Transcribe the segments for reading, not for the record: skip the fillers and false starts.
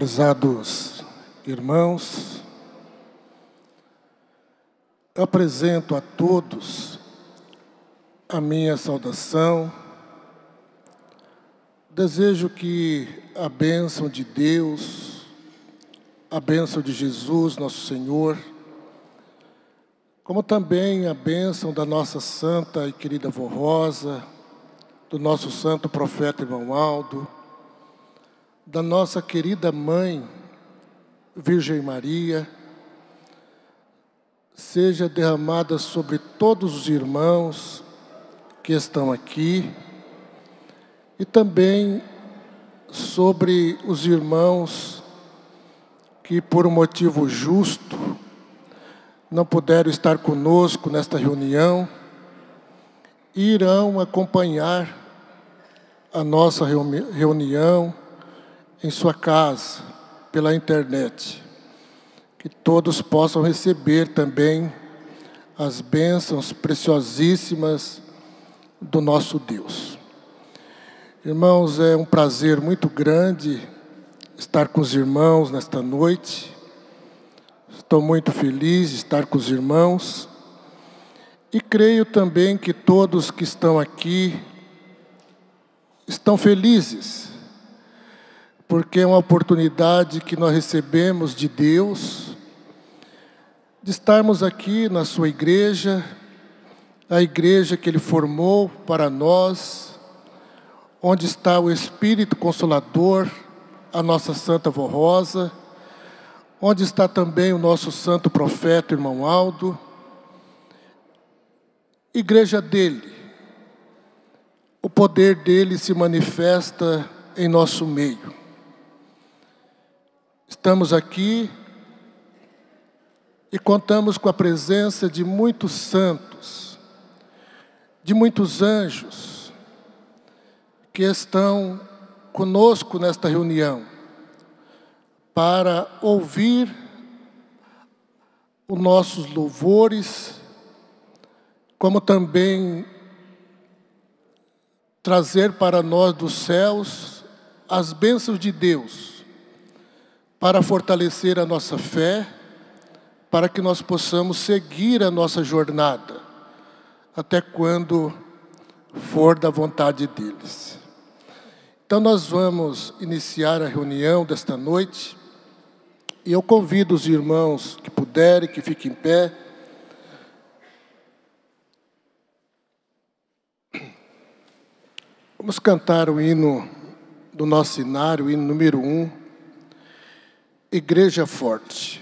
Prezados irmãos, apresento a todos a minha saudação. Desejo que a bênção de Deus, a bênção de Jesus, nosso Senhor, como também a bênção da nossa santa e querida avó Rosa, do nosso santo profeta irmão Aldo, da nossa querida mãe, Virgem Maria, seja derramada sobre todos os irmãos que estão aqui e também sobre os irmãos que, por um motivo justo, não puderam estar conosco nesta reunião e irão acompanhar a nossa reunião em sua casa, pela internet. Que todos possam receber também as bênçãos preciosíssimas do nosso Deus. Irmãos, é um prazer muito grande estar com os irmãos nesta noite. Estou muito feliz de estar com os irmãos. E creio também que todos que estão aqui estão felizes, porque é uma oportunidade que nós recebemos de Deus, de estarmos aqui na sua igreja, a igreja que Ele formou para nós, onde está o Espírito Consolador, a nossa Santa Avó Rosa, onde está também o nosso santo profeta, irmão Aldo, igreja dele. O poder dele se manifesta em nosso meio. Estamos aqui e contamos com a presença de muitos santos, de muitos anjos, que estão conosco nesta reunião, para ouvir os nossos louvores, como também trazer para nós dos céus as bênçãos de Deus, para fortalecer a nossa fé, para que nós possamos seguir a nossa jornada, até quando for da vontade deles. Então nós vamos iniciar a reunião desta noite, e eu convido os irmãos que puderem, que fiquem em pé. Vamos cantar o hino do nosso cenário, o hino número 1, Igreja Forte.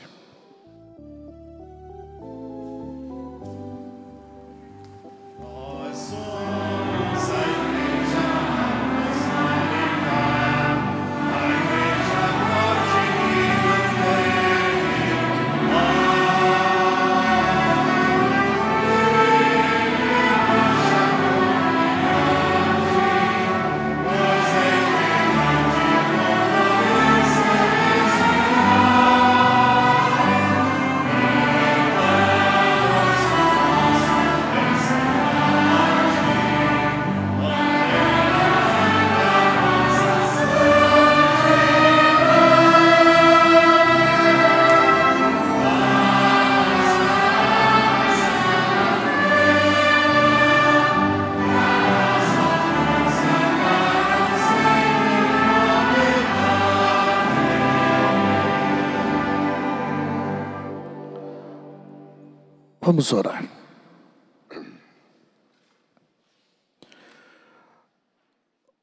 Vamos orar.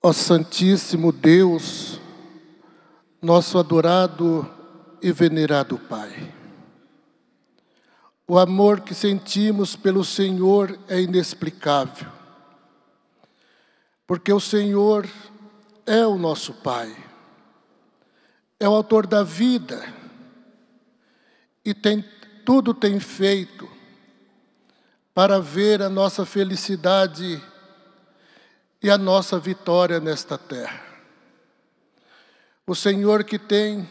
Ó Santíssimo Deus, nosso adorado e venerado Pai, o amor que sentimos pelo Senhor é inexplicável, porque o Senhor é o nosso Pai, é o autor da vida e tudo tem feito para ver a nossa felicidade e a nossa vitória nesta terra. O Senhor que tem,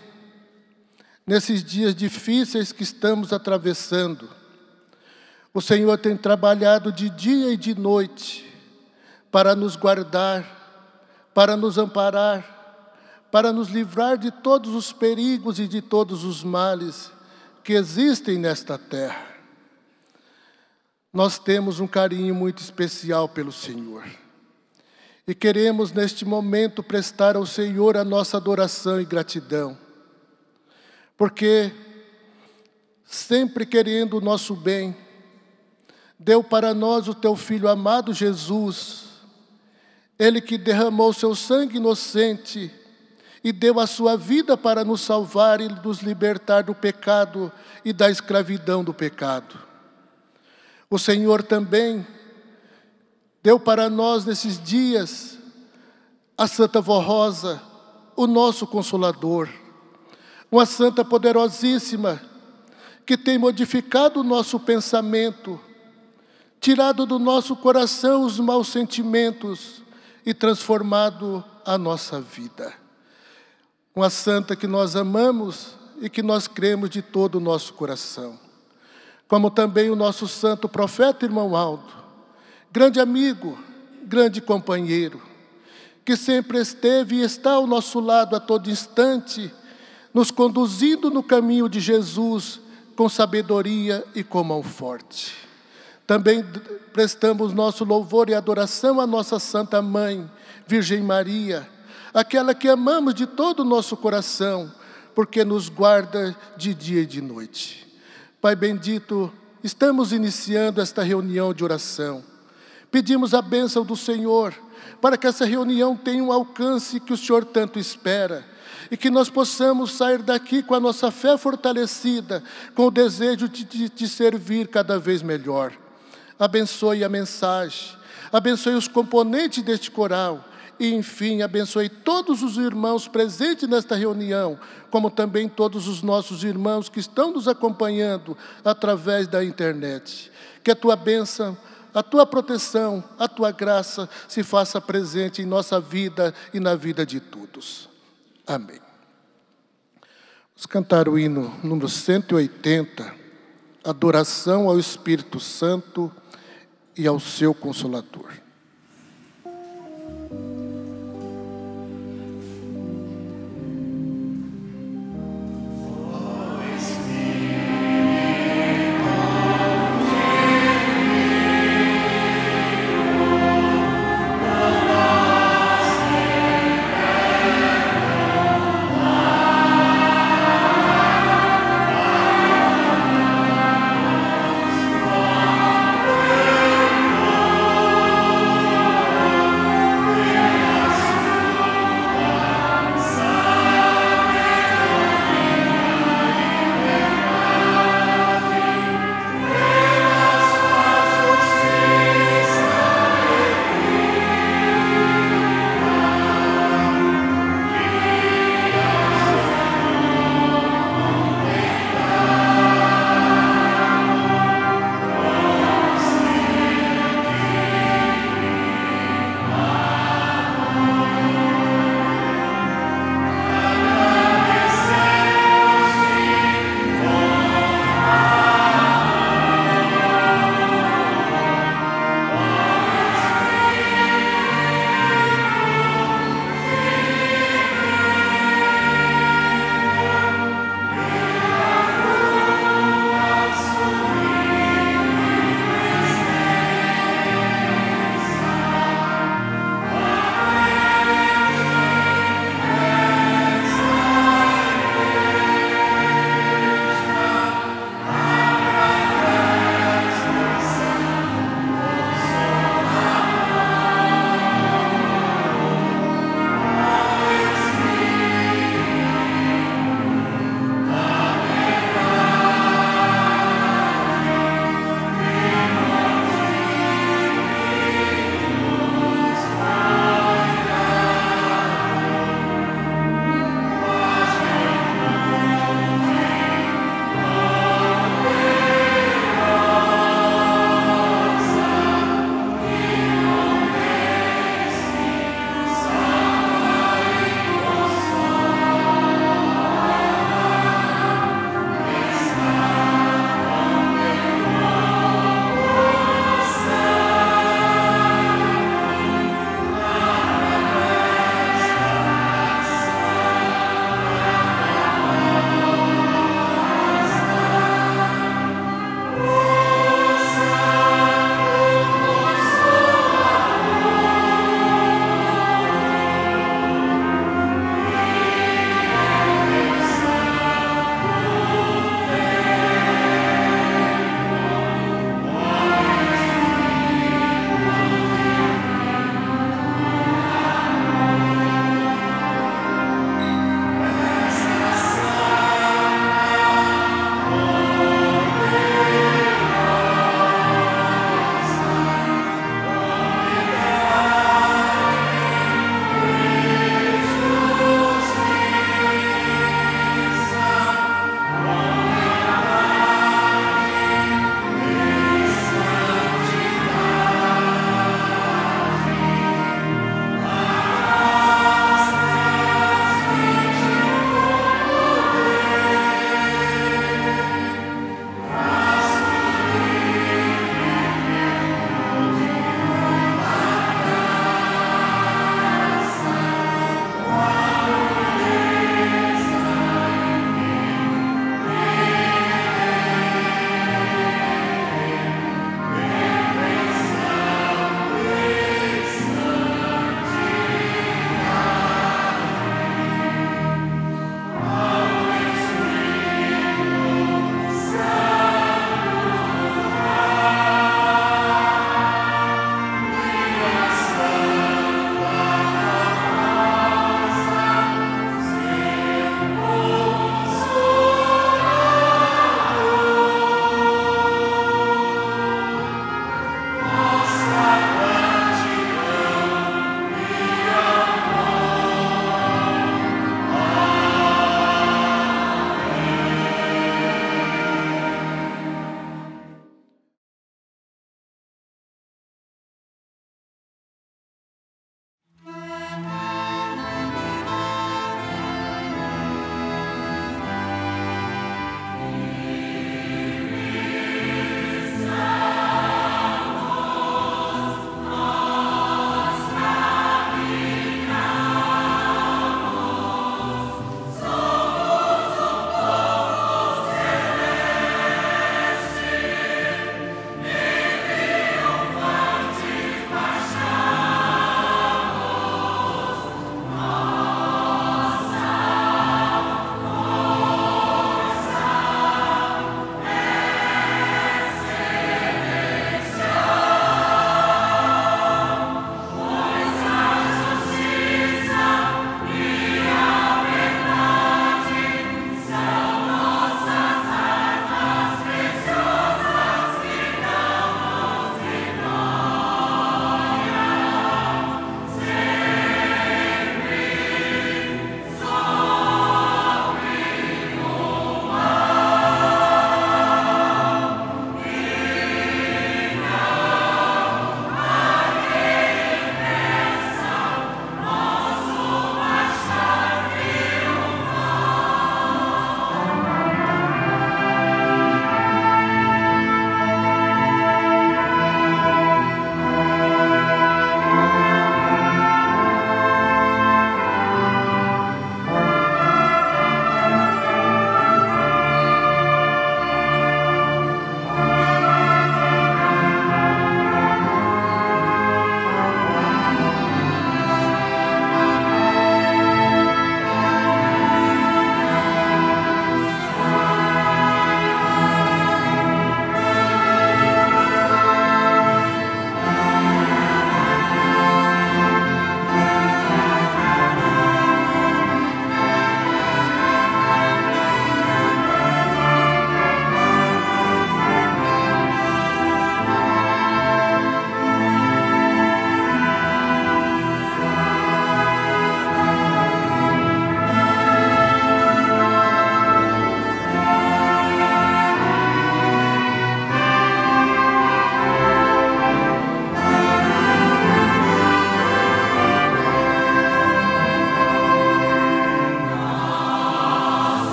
nesses dias difíceis que estamos atravessando, o Senhor tem trabalhado de dia e de noite para nos guardar, para nos amparar, para nos livrar de todos os perigos e de todos os males que existem nesta terra. Nós temos um carinho muito especial pelo Senhor. E queremos, neste momento, prestar ao Senhor a nossa adoração e gratidão. Porque, sempre querendo o nosso bem, deu para nós o Teu Filho amado Jesus, Ele que derramou seu sangue inocente e deu a sua vida para nos salvar e nos libertar do pecado e da escravidão do pecado. O Senhor também deu para nós nesses dias a Santa Vó Rosa, o nosso Consolador, uma santa poderosíssima que tem modificado o nosso pensamento, tirado do nosso coração os maus sentimentos e transformado a nossa vida. Uma santa que nós amamos e que nós cremos de todo o nosso coração. Como também o nosso santo profeta irmão Aldo, grande amigo, grande companheiro, que sempre esteve e está ao nosso lado a todo instante, nos conduzindo no caminho de Jesus com sabedoria e com mão forte. Também prestamos nosso louvor e adoração à nossa Santa Mãe, Virgem Maria, aquela que amamos de todo o nosso coração, porque nos guarda de dia e de noite. Pai bendito, estamos iniciando esta reunião de oração. Pedimos a bênção do Senhor, para que essa reunião tenha um alcance que o Senhor tanto espera, e que nós possamos sair daqui com a nossa fé fortalecida, com o desejo de te servir cada vez melhor. Abençoe a mensagem, abençoe os componentes deste coral, e enfim, abençoe todos os irmãos presentes nesta reunião, como também todos os nossos irmãos que estão nos acompanhando através da internet. Que a tua bênção, a tua proteção, a tua graça se faça presente em nossa vida e na vida de todos. Amém. Vamos cantar o hino número 180, Adoração ao Espírito Santo e ao seu Consolador.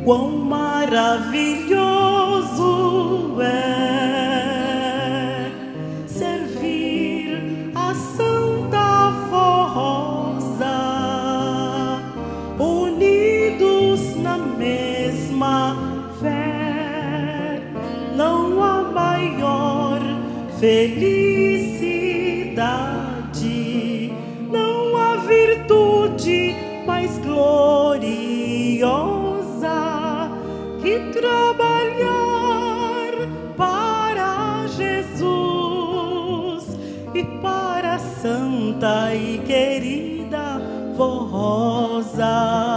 quão maravilhoso é servir a Santa Rosa, unidos na mesma fé. Não há maior felicidade, não há virtude mais gloriosa que trabalhar para Jesus e para a santa e querida Vó Rosa.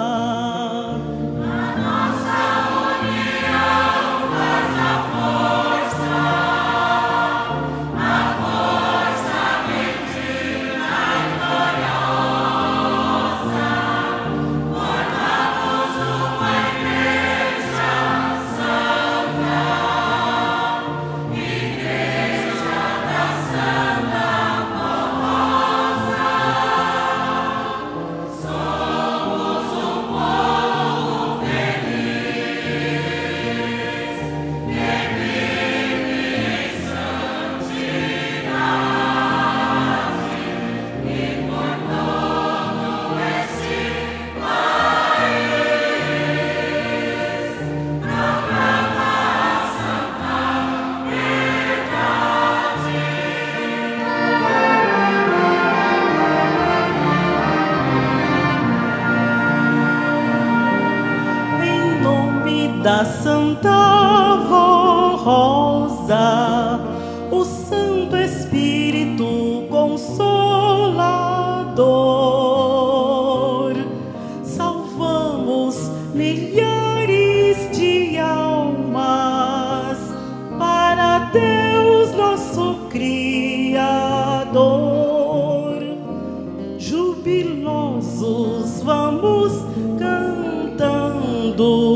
Da Santa Vó Rosa, o Santo Espírito Consolador, salvamos milhares de almas para Deus nosso Criador. Jubilosos vamos cantando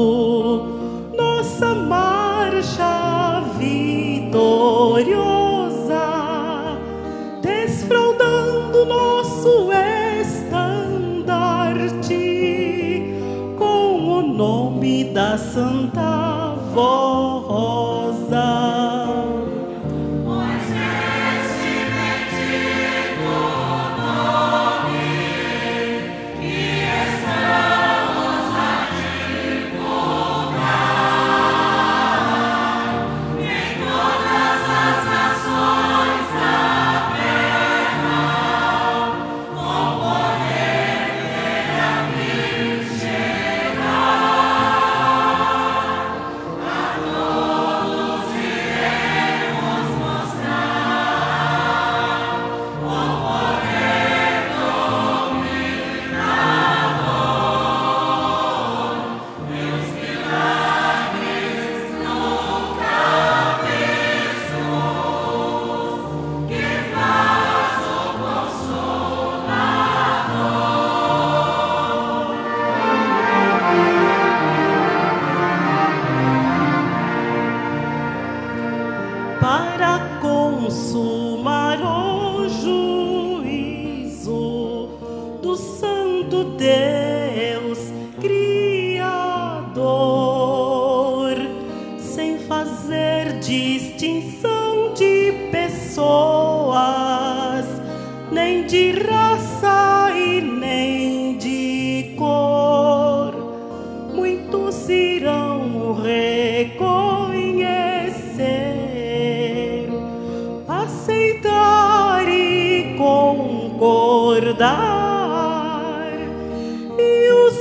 nossa marcha vitoriosa, desfraldando nosso estandarte com o nome da Santa Vó Rosa. Para consumar o juízo do Santo Deus Criador, sem fazer distinção de pessoas, nem de raça e nem de cor, muitos irão reconhecer, aceitar e concordar, e o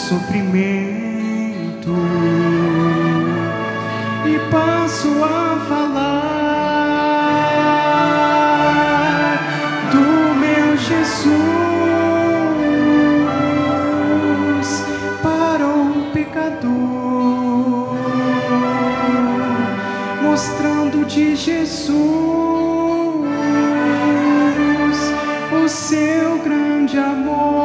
sofrimento e passo a falar do meu Jesus para o pecador, mostrando de Jesus o seu grande amor.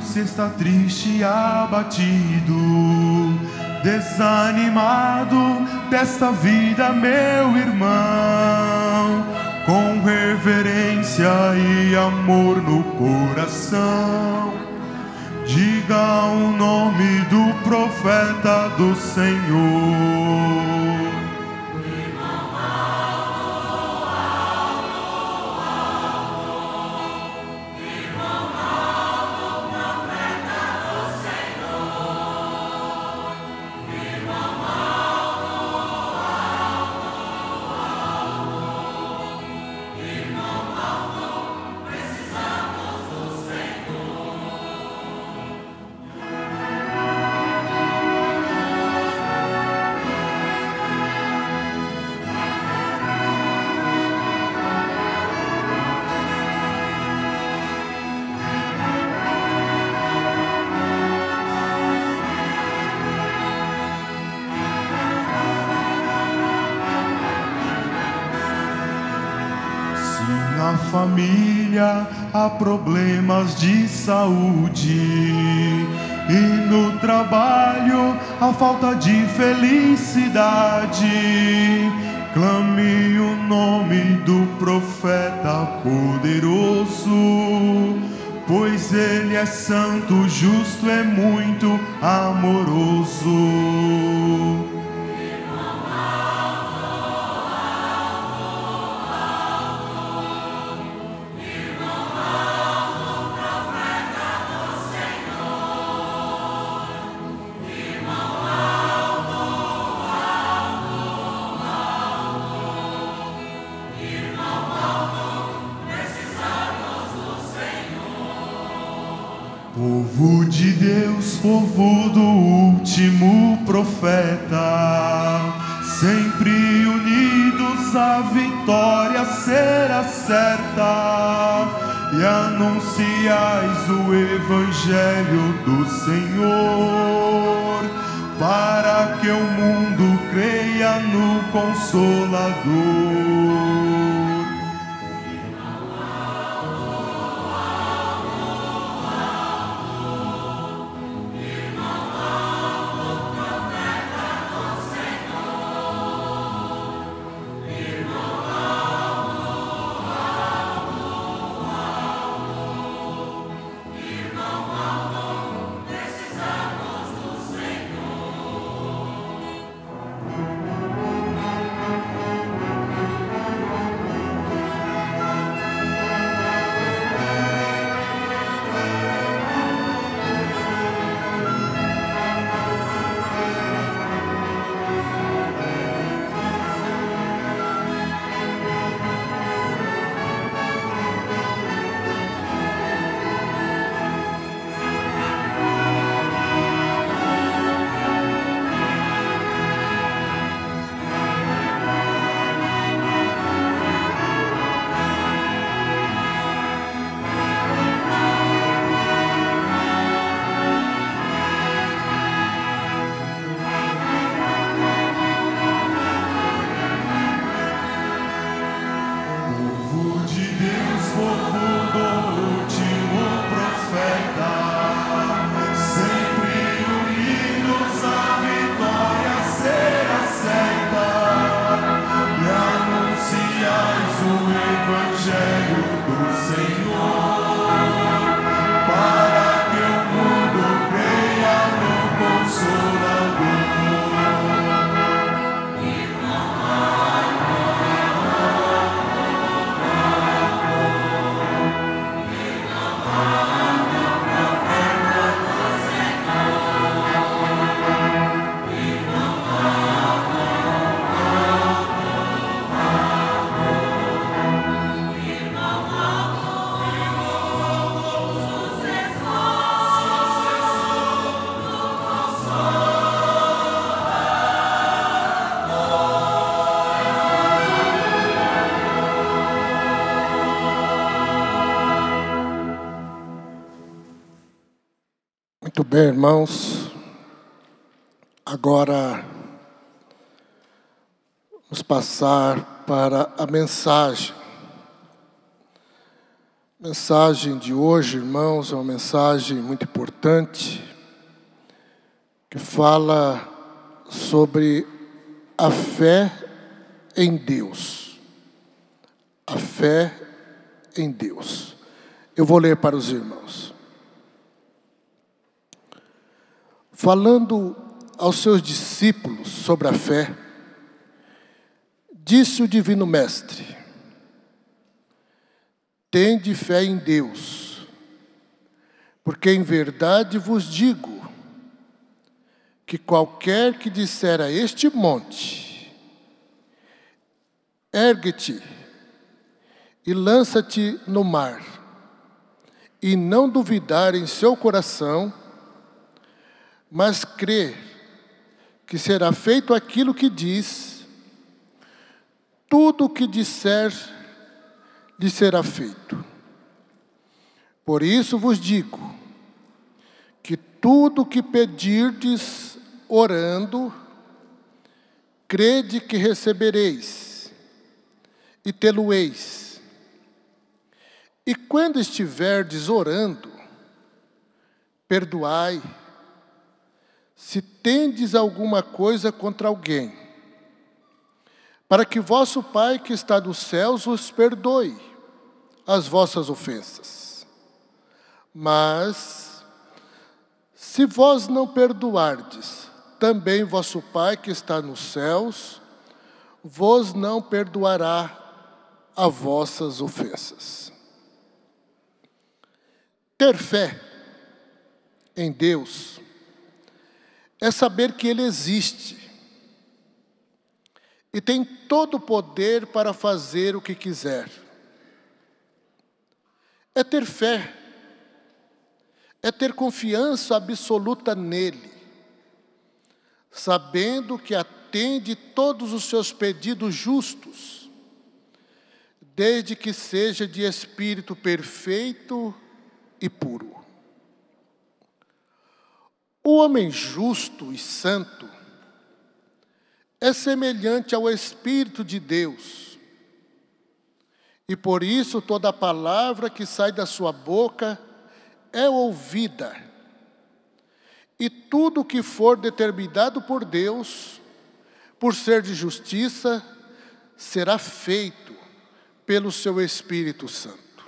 Se está triste e abatido, desanimado desta vida, meu irmão, com reverência e amor no coração, diga o nome do profeta do Senhor. Família, há problemas de saúde e no trabalho a falta de felicidade. Clame o nome do profeta poderoso, pois Ele é santo, justo, é muito amoroso. Povo de Deus, povo do último profeta, sempre unidos a vitória será certa, e anunciais o Evangelho do Senhor, para que o mundo creia no Consolador. Muito bem, irmãos. Agora vamos passar para a mensagem. A mensagem de hoje, irmãos, é uma mensagem muito importante que fala sobre a fé em Deus. A fé em Deus. Eu vou ler para os irmãos. Falando aos seus discípulos sobre a fé, disse o Divino Mestre: tende fé em Deus, porque em verdade vos digo que qualquer que disser a este monte: ergue-te e lança-te no mar, e não duvidar em seu coração, mas crer que será feito aquilo que diz, tudo o que disser lhe será feito. Por isso vos digo que tudo o que pedirdes orando, crede que recebereis, e tê-lo-eis. E quando estiverdes orando, perdoai, se tendes alguma coisa contra alguém, para que vosso Pai que está nos céus vos perdoe as vossas ofensas. Mas, se vós não perdoardes, também vosso Pai que está nos céus vos não perdoará as vossas ofensas. Ter fé em Deus é saber que Ele existe e tem todo o poder para fazer o que quiser. É ter fé, é ter confiança absoluta nele, sabendo que atende todos os seus pedidos justos, desde que seja de espírito perfeito e puro. O homem justo e santo é semelhante ao Espírito de Deus, e por isso toda palavra que sai da sua boca é ouvida, e tudo que for determinado por Deus, por ser de justiça, será feito pelo seu Espírito Santo.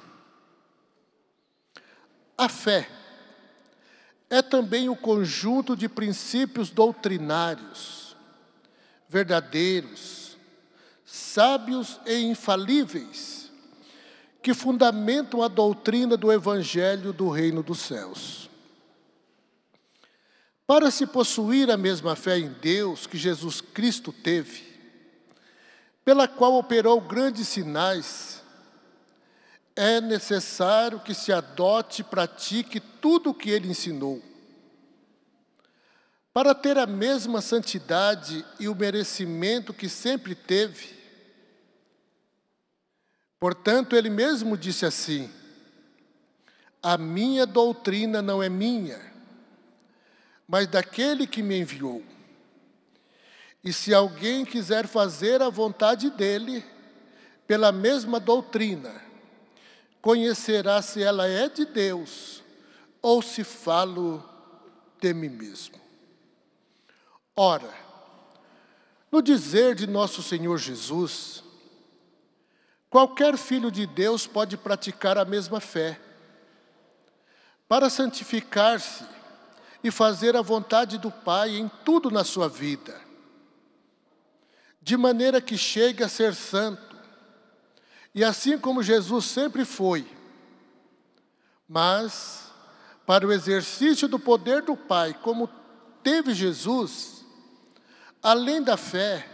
A fé é também o conjunto de princípios doutrinários, verdadeiros, sábios e infalíveis, que fundamentam a doutrina do Evangelho do Reino dos Céus. Para se possuir a mesma fé em Deus que Jesus Cristo teve, pela qual operou grandes sinais, é necessário que se adote e pratique tudo o que Ele ensinou. Para ter a mesma santidade e o merecimento que sempre teve. Portanto, Ele mesmo disse assim: a minha doutrina não é minha, mas daquele que me enviou. E se alguém quiser fazer a vontade dele, pela mesma doutrina, conhecerá se ela é de Deus, ou se falo de mim mesmo. Ora, no dizer de nosso Senhor Jesus, qualquer filho de Deus pode praticar a mesma fé, para santificar-se e fazer a vontade do Pai em tudo na sua vida, de maneira que chegue a ser santo, e assim como Jesus sempre foi, mas para o exercício do poder do Pai, como teve Jesus, além da fé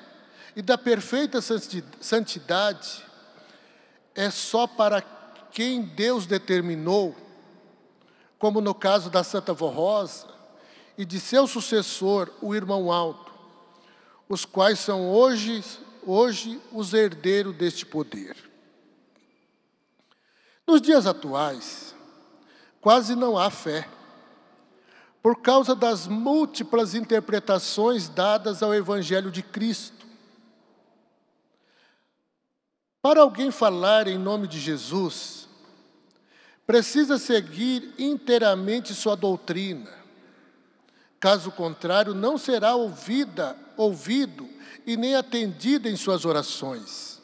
e da perfeita santidade, é só para quem Deus determinou, como no caso da Santa Vó Rosa e de seu sucessor, o irmão Aldo, os quais são hoje os herdeiros deste poder. Nos dias atuais, quase não há fé, por causa das múltiplas interpretações dadas ao Evangelho de Cristo. Para alguém falar em nome de Jesus, precisa seguir inteiramente sua doutrina. Caso contrário, não será ouvido e nem atendido em suas orações.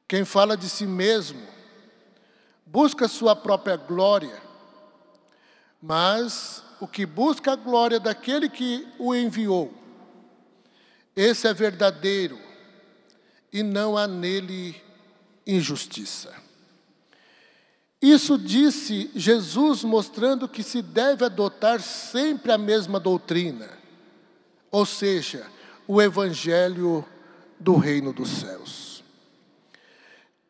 Quem fala de si mesmo, busca sua própria glória, mas o que busca a glória daquele que o enviou, esse é verdadeiro, e não há nele injustiça. Isso disse Jesus, mostrando que se deve adotar sempre a mesma doutrina, ou seja, o Evangelho do Reino dos Céus.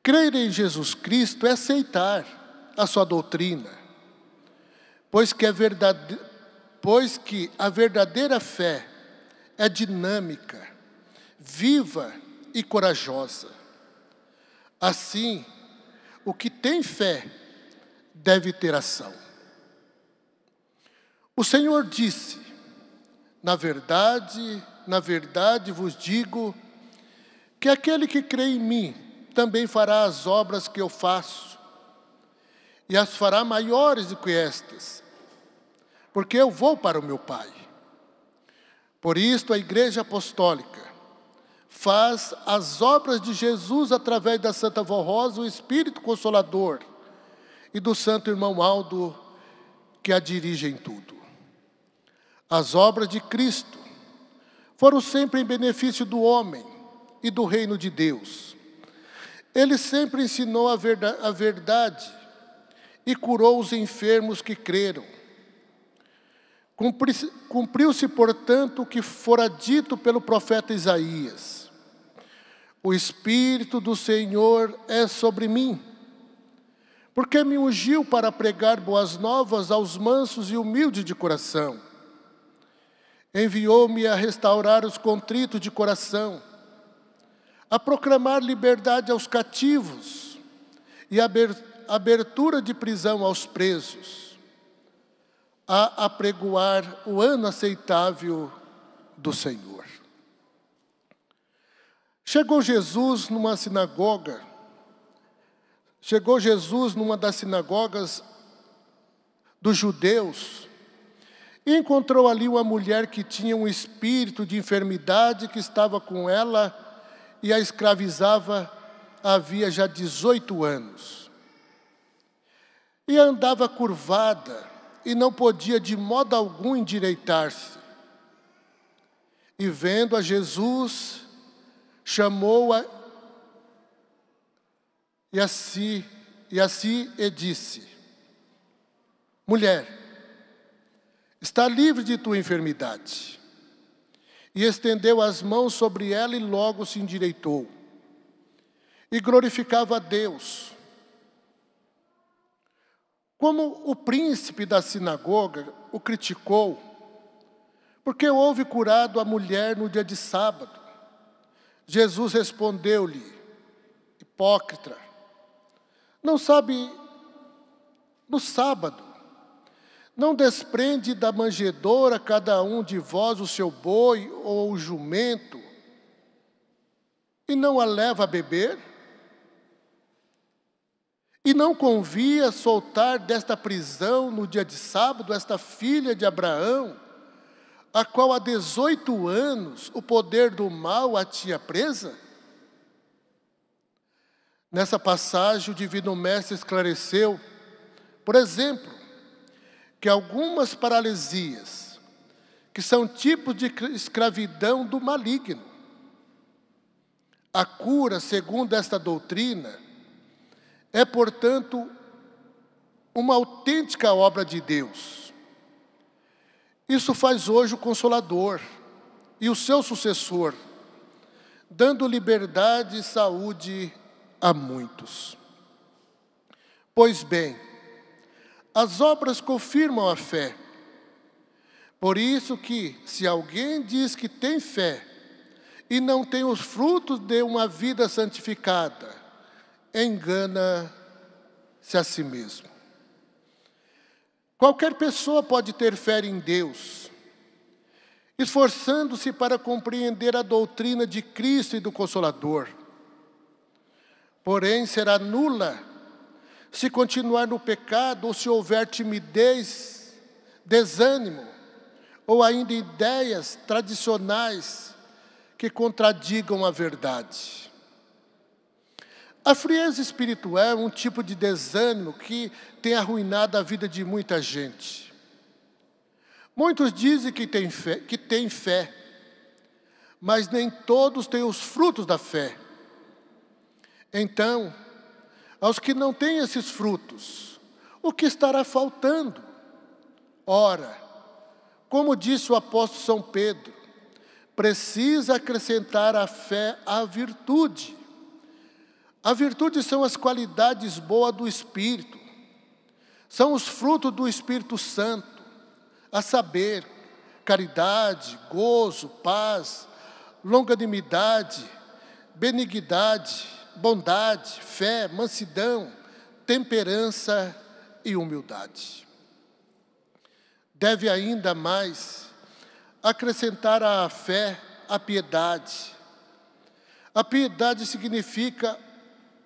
Crer em Jesus Cristo é aceitar a sua doutrina, pois que a verdadeira fé é dinâmica, viva e corajosa. Assim, o que tem fé deve ter ação. O Senhor disse: na verdade vos digo, que aquele que crê em mim também fará as obras que eu faço, e as fará maiores do que estas, porque eu vou para o meu Pai. Por isto a Igreja Apostólica faz as obras de Jesus através da Santa Vó Rosa, o Espírito Consolador, e do santo irmão Aldo, que a dirige em tudo. As obras de Cristo foram sempre em benefício do homem e do reino de Deus. Ele sempre ensinou a verdade e curou os enfermos que creram. Cumpriu-se, portanto, o que fora dito pelo profeta Isaías: o Espírito do Senhor é sobre mim, porque me ungiu para pregar boas novas aos mansos e humildes de coração. Enviou-me a restaurar os contritos de coração, a proclamar liberdade aos cativos e abertura de prisão aos presos, a apregoar o ano aceitável do Senhor. Chegou Jesus numa das sinagogas dos judeus e encontrou ali uma mulher que tinha um espírito de enfermidade que estava com ela e a escravizava havia já 18 anos. E andava curvada e não podia de modo algum endireitar-se. E vendo a Jesus, chamou-a e assim disse: mulher, está livre de tua enfermidade. E estendeu as mãos sobre ela e logo se endireitou. E glorificava a Deus. Como o príncipe da sinagoga o criticou, porque houve curado a mulher no dia de sábado, Jesus respondeu-lhe: hipócrita, não sabe no sábado, não desprende da manjedoura cada um de vós o seu boi ou o jumento, e não a leva a beber? E não convia soltar desta prisão no dia de sábado esta filha de Abraão, a qual há 18 anos o poder do mal a tinha presa? Nessa passagem, o Divino Mestre esclareceu, por exemplo, que algumas paralisias, que são tipos de escravidão do maligno, a cura, segundo esta doutrina, é, portanto, uma autêntica obra de Deus. Isso faz hoje o Consolador e o seu sucessor, dando liberdade e saúde a muitos. Pois bem, as obras confirmam a fé. Por isso que, se alguém diz que tem fé e não tem os frutos de uma vida santificada, engana-se a si mesmo. Qualquer pessoa pode ter fé em Deus, esforçando-se para compreender a doutrina de Cristo e do Consolador. Porém, será nula se continuar no pecado ou se houver timidez, desânimo ou ainda ideias tradicionais que contradigam a verdade. A frieza espiritual é um tipo de desânimo que tem arruinado a vida de muita gente. Muitos dizem que têm fé, mas nem todos têm os frutos da fé. Então, aos que não têm esses frutos, o que estará faltando? Ora, como disse o apóstolo São Pedro, precisa acrescentar à fé a virtude. A virtude são as qualidades boas do Espírito, são os frutos do Espírito Santo, a saber, caridade, gozo, paz, longanimidade, benignidade, bondade, fé, mansidão, temperança e humildade. Deve ainda mais acrescentar à fé a piedade. A piedade significa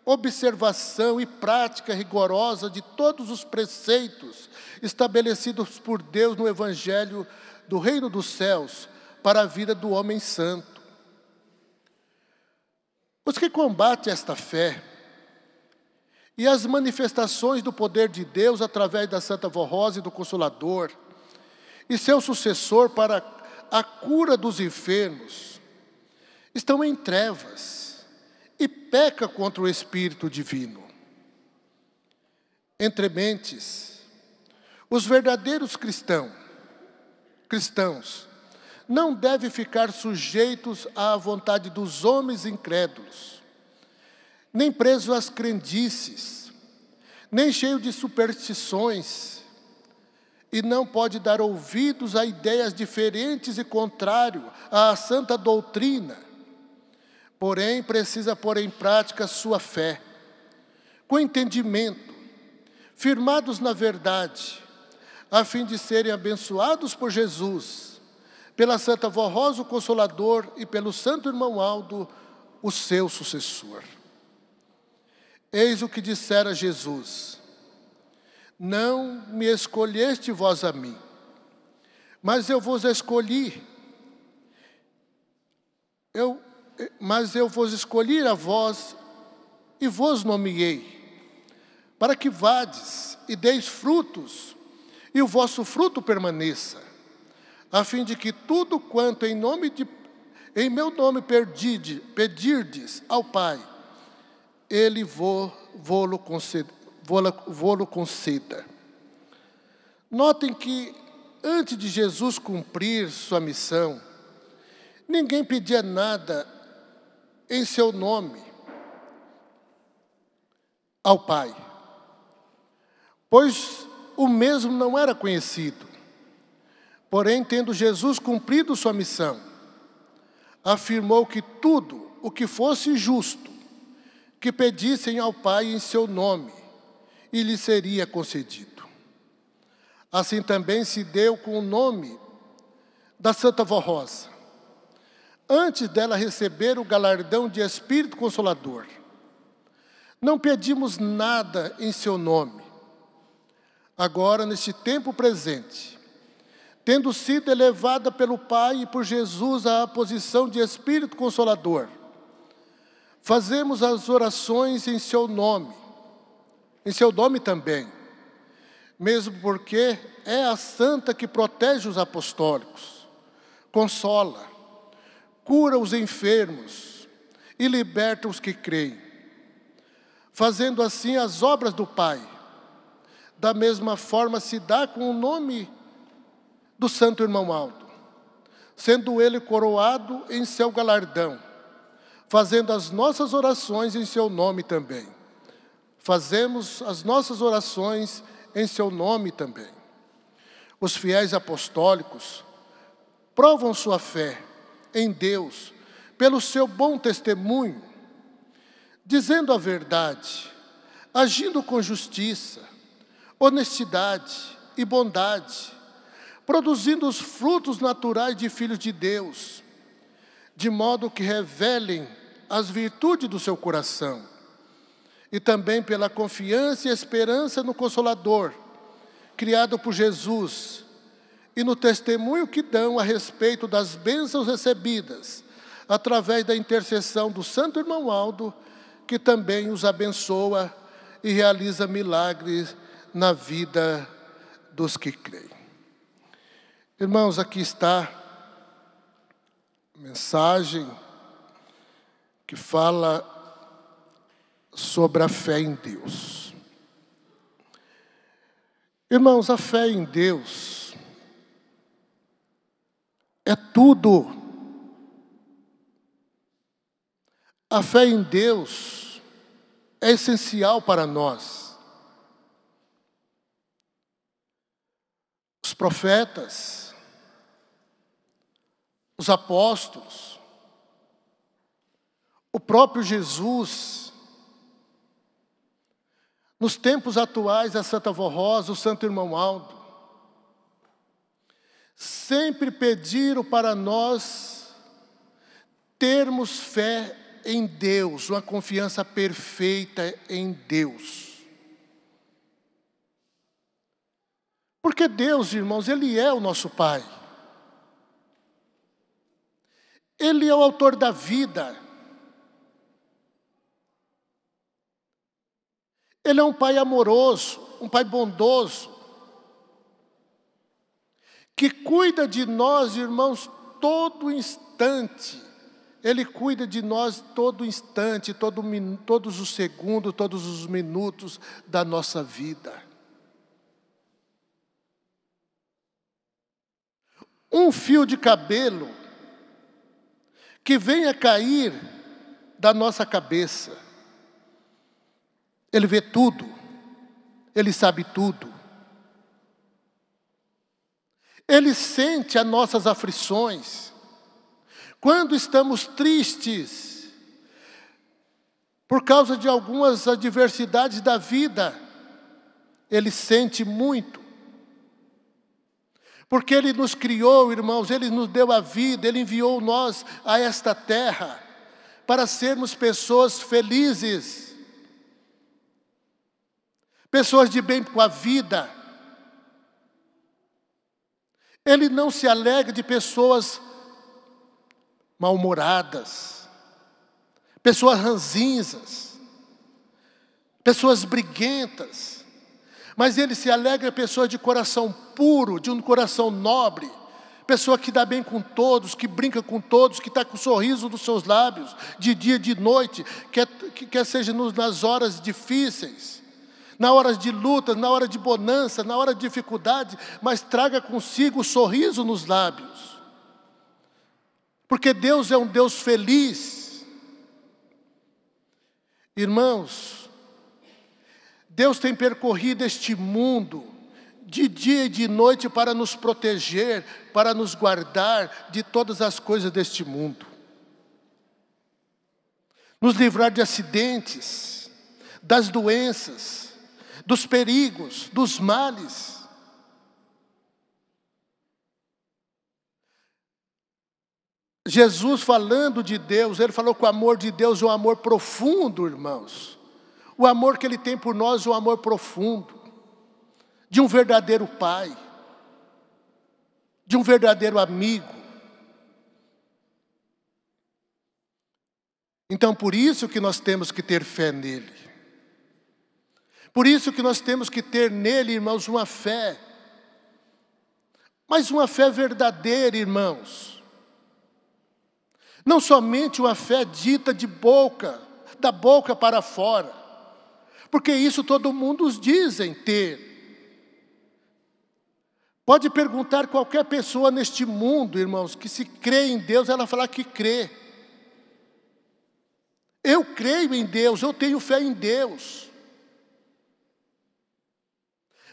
observação e prática rigorosa de todos os preceitos estabelecidos por Deus no Evangelho do Reino dos Céus para a vida do homem santo. Os que combatem esta fé e as manifestações do poder de Deus através da Santa Vó Rosa e do Consolador, e seu sucessor para a cura dos enfermos, estão em trevas e peca contra o Espírito Divino. Entre mentes, os verdadeiros cristãos não devem ficar sujeitos à vontade dos homens incrédulos, nem presos às crendices, nem cheios de superstições, e não pode dar ouvidos a ideias diferentes e contrárias à santa doutrina. Porém, precisa pôr em prática sua fé, com entendimento, firmados na verdade, a fim de serem abençoados por Jesus, pela Santa Vó Rosa, o Consolador, e pelo Santo Irmão Aldo, o seu sucessor. Eis o que dissera Jesus: não me escolheste vós a mim, mas eu vos escolhi. Mas eu vos escolhi a vós e vos nomeei, para que vades e deis frutos, e o vosso fruto permaneça, a fim de que tudo quanto em meu nome pedirdes ao Pai, Ele vô-lo conceda. Notem que, antes de Jesus cumprir sua missão, ninguém pedia nada em seu nome ao Pai, pois o mesmo não era conhecido. Porém, tendo Jesus cumprido sua missão, afirmou que tudo o que fosse justo, que pedissem ao Pai em seu nome, e lhe seria concedido. Assim também se deu com o nome da Santa Vó Rosa, antes dela receber o galardão de Espírito Consolador. Não pedimos nada em seu nome. Agora, neste tempo presente, tendo sido elevada pelo Pai e por Jesus à posição de Espírito Consolador, fazemos as orações em seu nome também, mesmo porque é a Santa que protege os apostólicos, consola, cura os enfermos e liberta os que creem, fazendo assim as obras do Pai. Da mesma forma se dá com o nome do Santo Irmão Aldo, sendo ele coroado em seu galardão, fazendo as nossas orações em seu nome também. Fazemos as nossas orações em seu nome também. Os fiéis apostólicos provam sua fé em Deus pelo seu bom testemunho, dizendo a verdade, agindo com justiça, honestidade e bondade, produzindo os frutos naturais de filhos de Deus, de modo que revelem as virtudes do seu coração, e também pela confiança e esperança no Consolador, criado por Jesus, e no testemunho que dão a respeito das bênçãos recebidas, através da intercessão do Santo Irmão Aldo, que também os abençoa e realiza milagres na vida dos que creem. Irmãos, aqui está a mensagem que fala sobre a fé em Deus. Irmãos, a fé em Deus é tudo. A fé em Deus é essencial para nós. Os profetas, os apóstolos, o próprio Jesus, nos tempos atuais, a Santa Vó Rosa, o Santo Irmão Aldo, sempre pediram para nós termos fé em Deus, uma confiança perfeita em Deus. Porque Deus, irmãos, Ele é o nosso Pai. Ele é o autor da vida. Ele é um Pai amoroso, um Pai bondoso, que cuida de nós, irmãos, todo instante. Ele cuida de nós todo instante, todos os segundos, todos os minutos da nossa vida. Um fio de cabelo que venha cair da nossa cabeça, Ele vê tudo, Ele sabe tudo. Ele sente as nossas aflições. Quando estamos tristes, por causa de algumas adversidades da vida, Ele sente muito. Porque Ele nos criou, irmãos, Ele nos deu a vida, Ele enviou nós a esta terra, para sermos pessoas felizes, pessoas de bem com a vida. Ele não se alegra de pessoas mal-humoradas, pessoas ranzinzas, pessoas briguentas, mas Ele se alegra de pessoas de coração puro, de um coração nobre, pessoa que dá bem com todos, que brinca com todos, que está com o sorriso dos seus lábios, de dia e de noite, quer seja nas horas difíceis, na hora de luta, na hora de bonança, na hora de dificuldade, mas traga consigo o sorriso nos lábios. Porque Deus é um Deus feliz. Irmãos, Deus tem percorrido este mundo de dia e de noite para nos proteger, para nos guardar de todas as coisas deste mundo. Nos livrar de acidentes, das doenças, dos perigos, dos males. Jesus, falando de Deus, Ele falou que o amor de Deus é um amor profundo, irmãos. O amor que Ele tem por nós é um amor profundo, de um verdadeiro Pai, de um verdadeiro amigo. Então, por isso que nós temos que ter fé nele. Por isso que nós temos que ter nele, irmãos, uma fé. Mas uma fé verdadeira, irmãos. Não somente uma fé dita de boca, da boca para fora. Porque isso todo mundo os dizem ter. Pode perguntar qualquer pessoa neste mundo, irmãos, que se crê em Deus, ela falar que crê. Eu creio em Deus, eu tenho fé em Deus.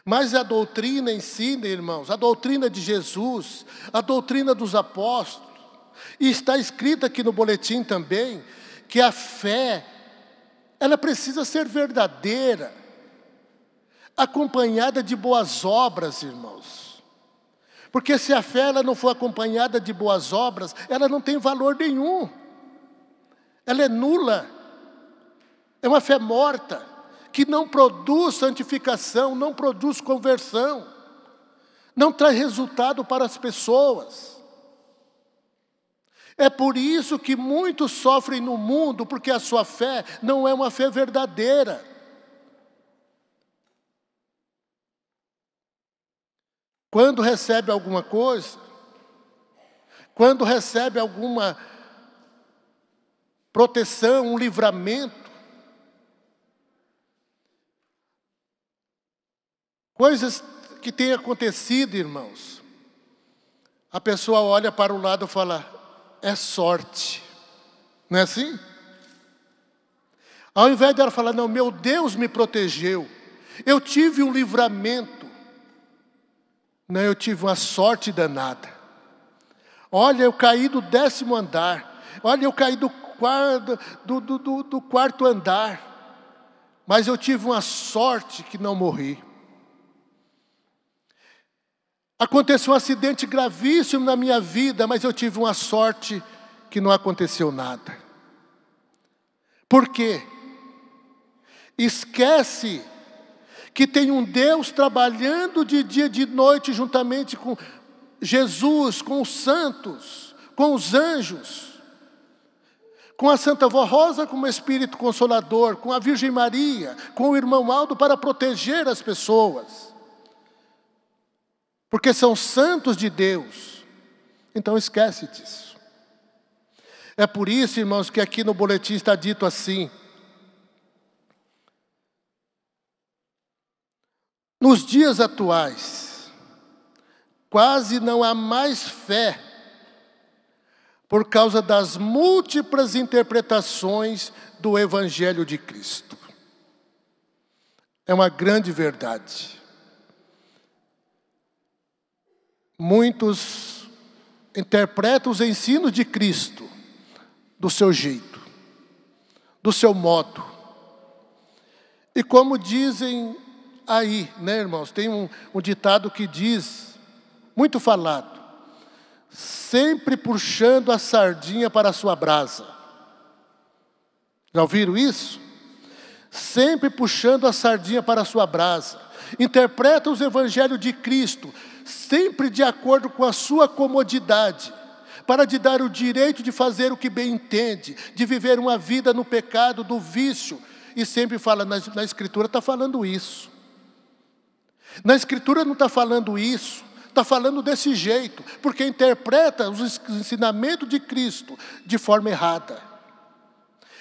Mas a doutrina ensina, irmãos, a doutrina de Jesus, a doutrina dos apóstolos, e está escrito aqui no boletim também, que a fé, ela precisa ser verdadeira, acompanhada de boas obras, irmãos. Porque se a fé ela não for acompanhada de boas obras, ela não tem valor nenhum. Ela é nula, é uma fé morta, que não produz santificação, não produz conversão, não traz resultado para as pessoas. É por isso que muitos sofrem no mundo, porque a sua fé não é uma fé verdadeira. Quando recebe alguma coisa, quando recebe alguma proteção, um livramento, coisas que têm acontecido, irmãos, a pessoa olha para o lado e fala, é sorte, não é assim? Ao invés dela falar, não, meu Deus me protegeu, eu tive um livramento, não, eu tive uma sorte danada. Olha, eu caí do 10º andar, olha, eu caí do quarto andar, mas eu tive uma sorte que não morri. Aconteceu um acidente gravíssimo na minha vida, mas eu tive uma sorte que não aconteceu nada. Por quê? Esquece que tem um Deus trabalhando de dia e de noite juntamente com Jesus, com os santos, com os anjos, com a Santa Vó Rosa como Espírito Consolador, com a Virgem Maria, com o irmão Aldo para proteger as pessoas. Porque são santos de Deus. Então esquece disso. É por isso, irmãos, que aqui no boletim está dito assim: nos dias atuais, quase não há mais fé por causa das múltiplas interpretações do Evangelho de Cristo. É uma grande verdade. Muitos interpretam os ensinos de Cristo do seu jeito, do seu modo. E como dizem aí, né, irmãos? Tem um ditado que diz, muito falado: sempre puxando a sardinha para a sua brasa. Já ouviram isso? Sempre puxando a sardinha para a sua brasa. Interpreta os evangelhos de Cristo, sempre de acordo com a sua comodidade, para te dar o direito de fazer o que bem entende, de viver uma vida no pecado, do vício. E sempre fala, na Escritura está falando isso. Na Escritura não está falando isso. Está falando desse jeito, porque interpreta os ensinamentos de Cristo de forma errada.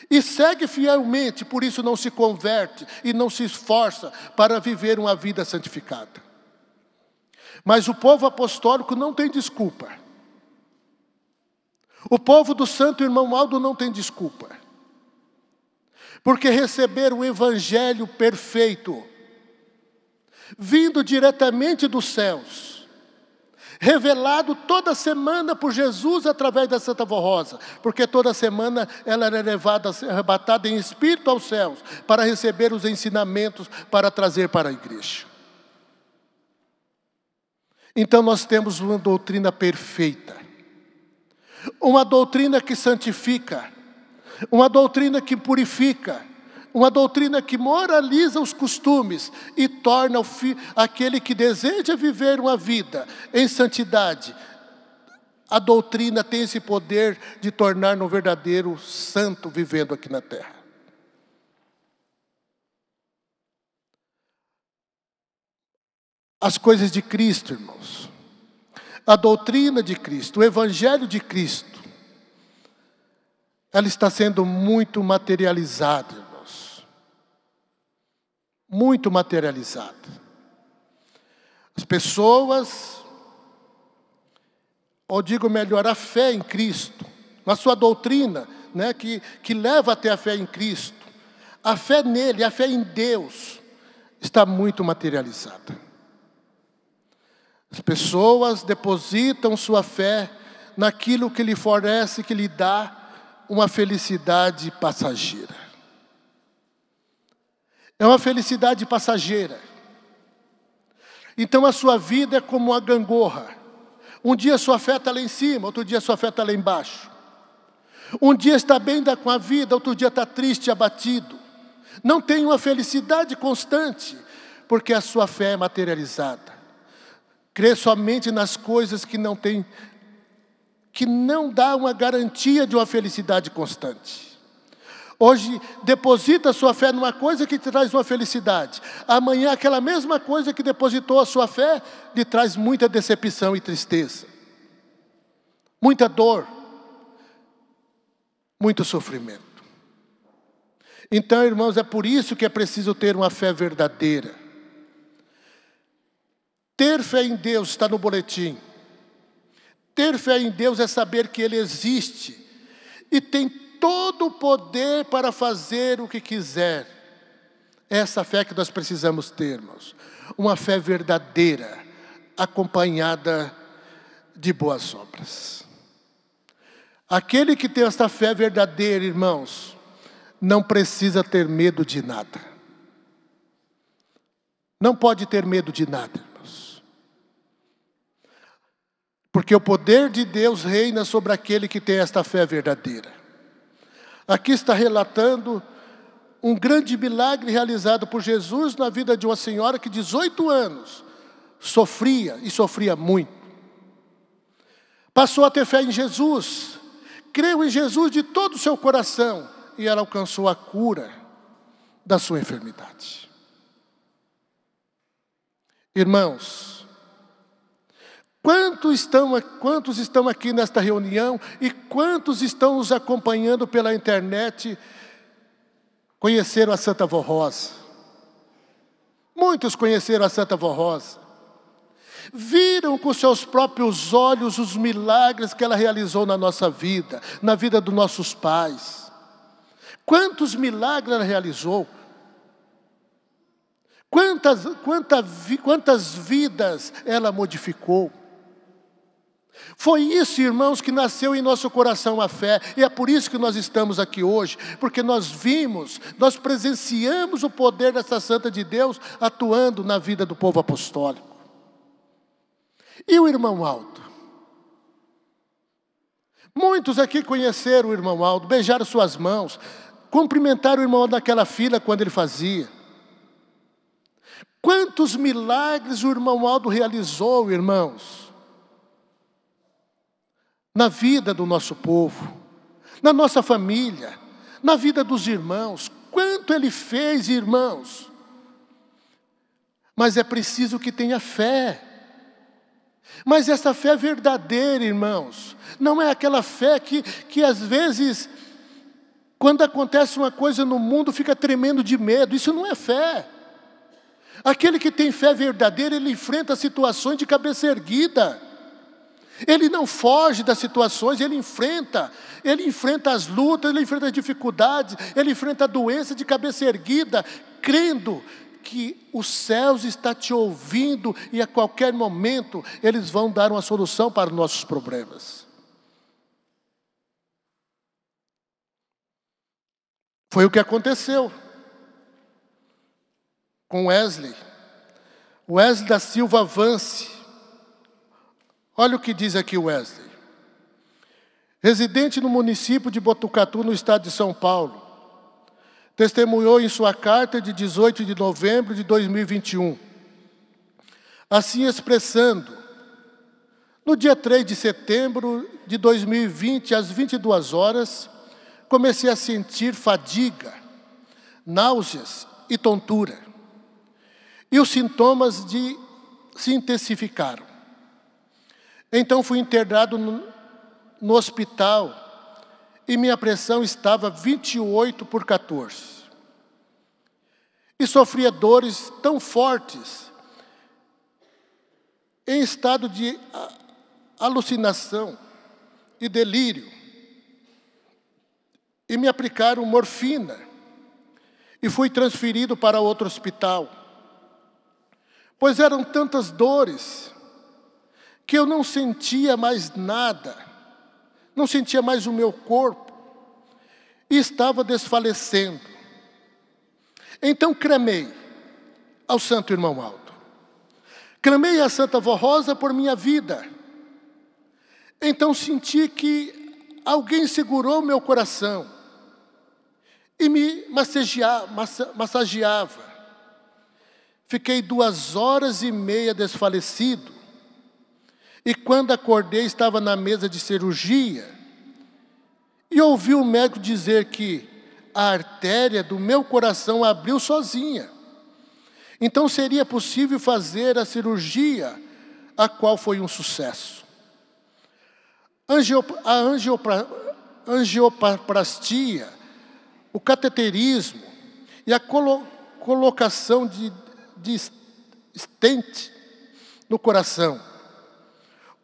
E segue fielmente, por isso não se converte e não se esforça para viver uma vida santificada. Mas o povo apostólico não tem desculpa. O povo do santo irmão Aldo não tem desculpa. Porque receberam o evangelho perfeito, vindo diretamente dos céus, revelado toda semana por Jesus através da Santa Vó Rosa, porque toda semana ela era levada, arrebatada em espírito aos céus, para receber os ensinamentos, para trazer para a igreja. Então nós temos uma doutrina perfeita, uma doutrina que santifica, uma doutrina que purifica, uma doutrina que moraliza os costumes e torna aquele que deseja viver uma vida em santidade. A doutrina tem esse poder de tornar um verdadeiro santo vivendo aqui na terra. As coisas de Cristo, irmãos, a doutrina de Cristo, o Evangelho de Cristo, ela está sendo muito materializada, irmãos. Muito materializada. As pessoas, ou digo melhor, a fé em Cristo, na sua doutrina, né, que leva até a fé em Cristo, a fé nele, a fé em Deus, está muito materializada. As pessoas depositam sua fé naquilo que lhe fornece, que lhe dá uma felicidade passageira. É uma felicidade passageira. Então a sua vida é como uma gangorra. Um dia sua fé está lá em cima, outro dia sua fé está lá embaixo. Um dia está bem com a vida, outro dia está triste, abatido. Não tem uma felicidade constante, porque a sua fé é materializada. Crê somente nas coisas que não dá uma garantia de uma felicidade constante. Hoje, deposita a sua fé numa coisa que te traz uma felicidade. Amanhã, aquela mesma coisa que depositou a sua fé, lhe traz muita decepção e tristeza. Muita dor. Muito sofrimento. Então, irmãos, é por isso que é preciso ter uma fé verdadeira. Ter fé em Deus está no boletim. Ter fé em Deus é saber que Ele existe e tem todo o poder para fazer o que quiser. É essa fé que nós precisamos ter, irmãos. Uma fé verdadeira, acompanhada de boas obras. Aquele que tem essa fé verdadeira, irmãos, não precisa ter medo de nada. Não pode ter medo de nada, irmãos. Porque o poder de Deus reina sobre aquele que tem esta fé verdadeira. Aqui está relatando um grande milagre realizado por Jesus na vida de uma senhora que 18 anos sofria, e sofria muito. Passou a ter fé em Jesus, creu em Jesus de todo o seu coração e ela alcançou a cura da sua enfermidade. Irmãos, quantos estão aqui nesta reunião e quantos estão nos acompanhando pela internet, conheceram a Santa Vó Rosa? Muitos conheceram a Santa Vó Rosa. Viram com seus próprios olhos os milagres que ela realizou na nossa vida, na vida dos nossos pais. Quantos milagres ela realizou? Quantas vidas ela modificou? Foi isso, irmãos, que nasceu em nosso coração a fé. E é por isso que nós estamos aqui hoje. Porque nós vimos, nós presenciamos o poder dessa Santa de Deus atuando na vida do povo apostólico. E o irmão Aldo? Muitos aqui conheceram o irmão Aldo, beijaram suas mãos, cumprimentaram o irmão Aldo naquela fila quando ele fazia. Quantos milagres o irmão Aldo realizou, irmãos, na vida do nosso povo, na nossa família, na vida dos irmãos. Quanto ele fez, irmãos. Mas é preciso que tenha fé. Mas essa fé é verdadeira, irmãos. Não é aquela fé que às vezes, quando acontece uma coisa no mundo, fica tremendo de medo. Isso não é fé. Aquele que tem fé verdadeira, ele enfrenta situações de cabeça erguida. Ele não foge das situações, ele enfrenta as lutas, ele enfrenta as dificuldades, ele enfrenta a doença de cabeça erguida, crendo que os céus estão te ouvindo e a qualquer momento eles vão dar uma solução para os nossos problemas. Foi o que aconteceu com Wesley da Silva Vance. Olha o que diz aqui Wesley. Residente no município de Botucatu, no estado de São Paulo, testemunhou em sua carta de 18 de novembro de 2021, assim expressando: no dia 3 de setembro de 2020, às 22 horas, comecei a sentir fadiga, náuseas e tontura. E os sintomas se intensificaram. Então fui internado no hospital e minha pressão estava 28/14. E sofria dores tão fortes, em estado de alucinação e delírio. E me aplicaram morfina e fui transferido para outro hospital. Pois eram tantas dores que eu não sentia mais nada, não sentia mais o meu corpo e estava desfalecendo. Então clamei ao Santo Irmão Aldo, clamei à Santa Vó Rosa por minha vida. Então senti que alguém segurou meu coração e me massageava. Fiquei 2h30 desfalecido. E quando acordei, estava na mesa de cirurgia. E ouvi o médico dizer que a artéria do meu coração abriu sozinha. Então seria possível fazer a cirurgia, a qual foi um sucesso. A angioplastia, o cateterismo e a colocação de stent no coração.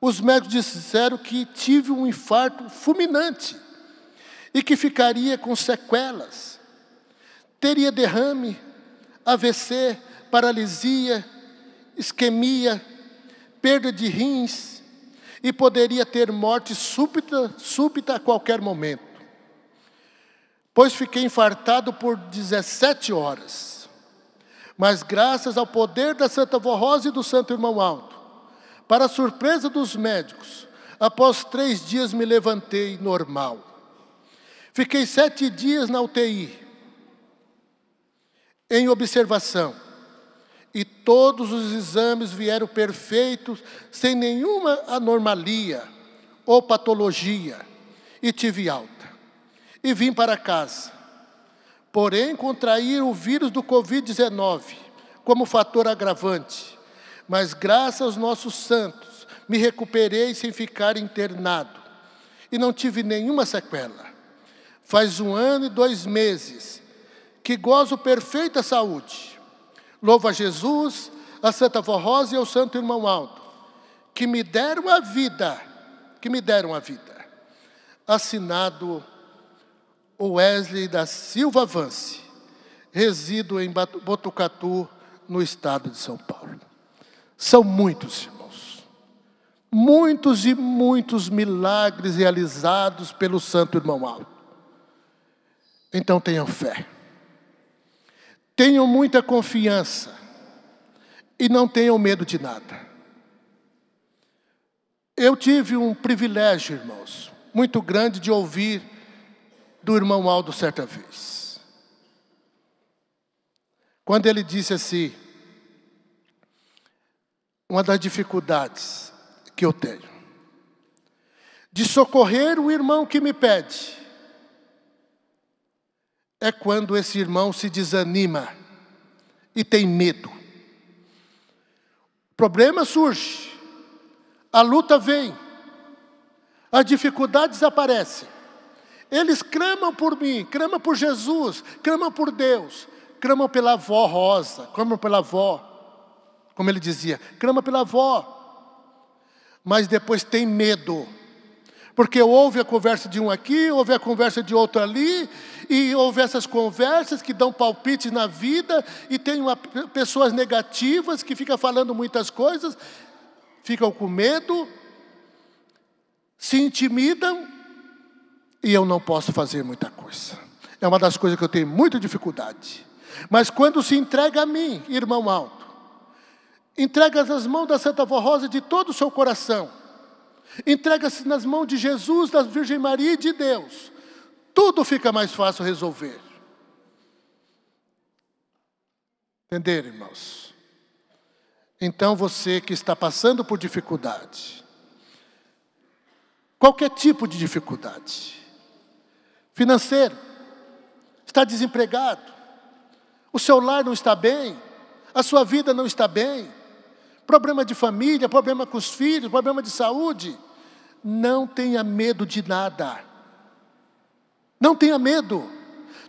Os médicos disseram que tive um infarto fulminante e que ficaria com sequelas. Teria derrame, AVC, paralisia, isquemia, perda de rins e poderia ter morte súbita a qualquer momento. Pois fiquei infartado por 17 horas. Mas graças ao poder da Santa Vó Rosa e do Santo Irmão Aldo, para a surpresa dos médicos, após 3 dias me levantei normal. Fiquei 7 dias na UTI, em observação, e todos os exames vieram perfeitos, sem nenhuma anomalia ou patologia, e tive alta. E vim para casa. Porém, contraí o vírus do Covid-19 como fator agravante. Mas graças aos nossos santos, me recuperei sem ficar internado. E não tive nenhuma sequela. Faz 1 ano e 2 meses que gozo perfeita saúde. Louvo a Jesus, a Santa Vó Rosa e ao Santo Irmão Aldo, que me deram a vida. Assinado Wesley da Silva Vance. Resido em Botucatu, no estado de São Paulo. São muitos, irmãos. Muitos e muitos milagres realizados pelo Santo Irmão Aldo. Então tenham fé. Tenham muita confiança. E não tenham medo de nada. Eu tive um privilégio, irmãos, muito grande de ouvir do irmão Aldo certa vez. Quando ele disse assim, uma das dificuldades que eu tenho, de socorrer o irmão que me pede, é quando esse irmão se desanima e tem medo. O problema surge, a luta vem, as dificuldades aparecem. Eles clamam por mim, clamam por Jesus, clamam por Deus, clamam pela avó Rosa, clamam pela avó, como ele dizia, clama pela avó. Mas depois tem medo, porque ouve a conversa de um aqui, ouve a conversa de outro ali, e ouve essas conversas que dão palpites na vida, e tem pessoas negativas que ficam falando muitas coisas, ficam com medo, se intimidam, e eu não posso fazer muita coisa. É uma das coisas que eu tenho muita dificuldade. Mas quando se entrega a mim, irmão Aldo, entrega nas mãos da Santa Vó Rosa de todo o seu coração, entrega-se nas mãos de Jesus, da Virgem Maria e de Deus, tudo fica mais fácil resolver. Entenderam, irmãos? Então você que está passando por dificuldade, qualquer tipo de dificuldade, financeiro, está desempregado, o seu lar não está bem, a sua vida não está bem, problema de família, problema com os filhos, problema de saúde, não tenha medo de nada. Não tenha medo.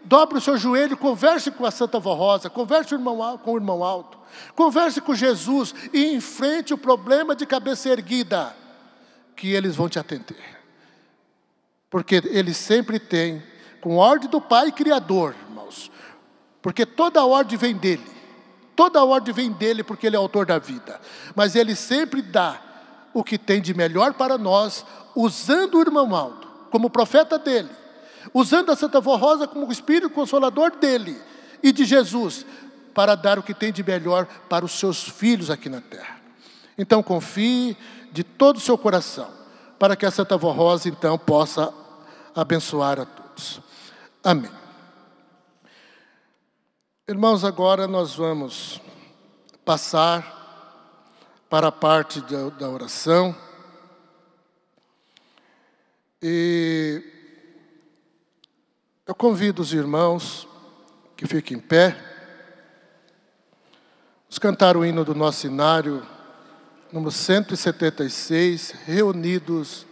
Dobre o seu joelho, converse com a Santa Vó Rosa, converse com o irmão Aldo, converse com Jesus e enfrente o problema de cabeça erguida, que eles vão te atender. Porque eles sempre têm, com ordem do Pai Criador, irmãos, porque toda a ordem vem dele. Toda a ordem vem dele porque ele é autor da vida. Mas ele sempre dá o que tem de melhor para nós, usando o irmão Aldo como profeta dele, usando a Santa Vó Rosa como o Espírito Consolador dele e de Jesus, para dar o que tem de melhor para os seus filhos aqui na terra. Então confie de todo o seu coração, para que a Santa Vó Rosa então possa abençoar a todos. Amém. Irmãos, agora nós vamos passar para a parte da oração. E eu convido os irmãos que fiquem em pé. Vamos cantar o hino do nosso inário, número 176, reunidos